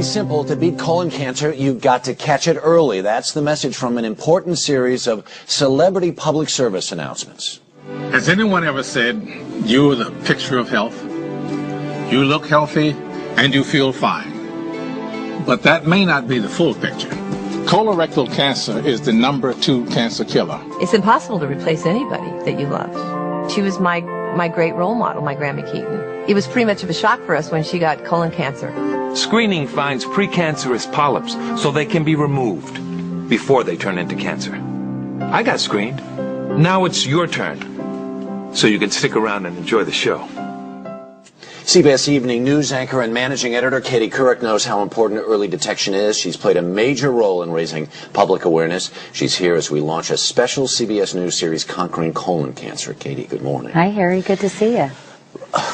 simple. To beat colon cancer, you've got to catch it early. That's the message from an important series of celebrity public service announcements. Has anyone ever said, you're the picture of health? You look healthy and you feel fine. But that may not be the full picture. Colorectal cancer is the #2 cancer killer. It's impossible to replace anybody that you love. She was my great role model, my Grandma Keaton. It was pretty much of a shock for us when she got colon cancer. Screening finds precancerous polyps so they can be removed before they turn into cancer. I got screened. Now it's your turn. So you can stick around and enjoy the show. CBS Evening News anchor and managing editor Katie Couric knows how important early detection is. She's played a major role in raising public awareness. She's here as we launch a special CBS News series, Conquering Colon Cancer. Katie, good morning. Hi, Harry. Good to see you.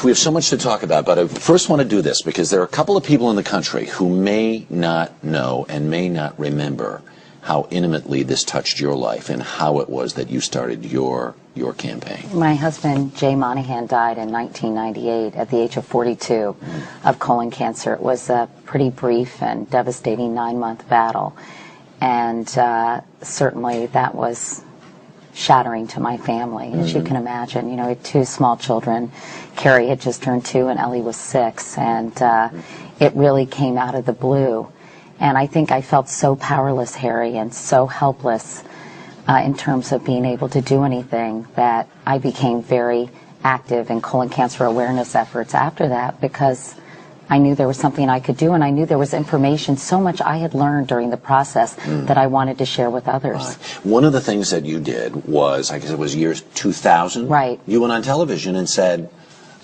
We have so much to talk about, but I first want to do this because there are a couple of people in the country who may not know and may not remember how intimately this touched your life and how it was that you started your campaign. My husband, Jay Monahan, died in 1998 at the age of 42 of colon cancer. It was a pretty brief and devastating 9-month battle, and certainly that was shattering to my family, as you can imagine. You know, we had 2 small children. Carrie had just turned 2 and Ellie was 6, and it really came out of the blue. And I think I felt so powerless, Harry, and so helpless in terms of being able to do anything that I became very active in colon cancer awareness efforts after that, because I knew there was something I could do, and I knew there was information, so much I had learned during the process that I wanted to share with others. Right. One of the things that you did was, I guess it was year 2000. Right. You went on television and said,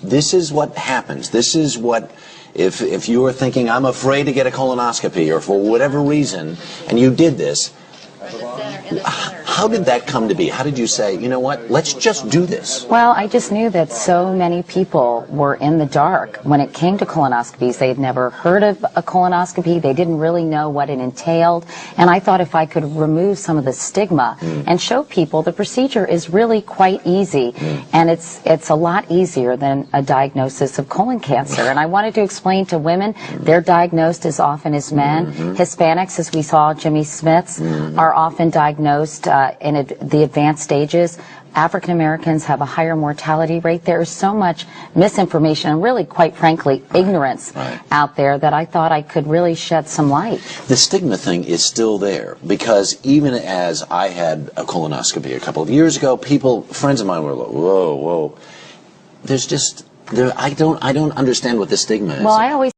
this is what happens. This is what, if you were thinking, I'm afraid to get a colonoscopy, or for whatever reason, and you did this, how did that come to be? How did you say, you know what, let's just do this? Well, I just knew that so many people were in the dark when it came to colonoscopies. They had never heard of a colonoscopy. They didn't really know what it entailed. And I thought if I could remove some of the stigma and show people the procedure is really quite easy. And it's a lot easier than a diagnosis of colon cancer. And I wanted to explain to women, they're diagnosed as often as men. Hispanics, as we saw, Jimmy Smiths, are often diagnosed in the advanced stages. African Americans have a higher mortality rate. There is so much misinformation and really, quite frankly, ignorance out there that I thought I could really shed some light. The stigma thing is still there, because even as I had a colonoscopy a couple of years ago, friends of mine were like, whoa, whoa. There's just, I don't understand what the stigma is. Well, I always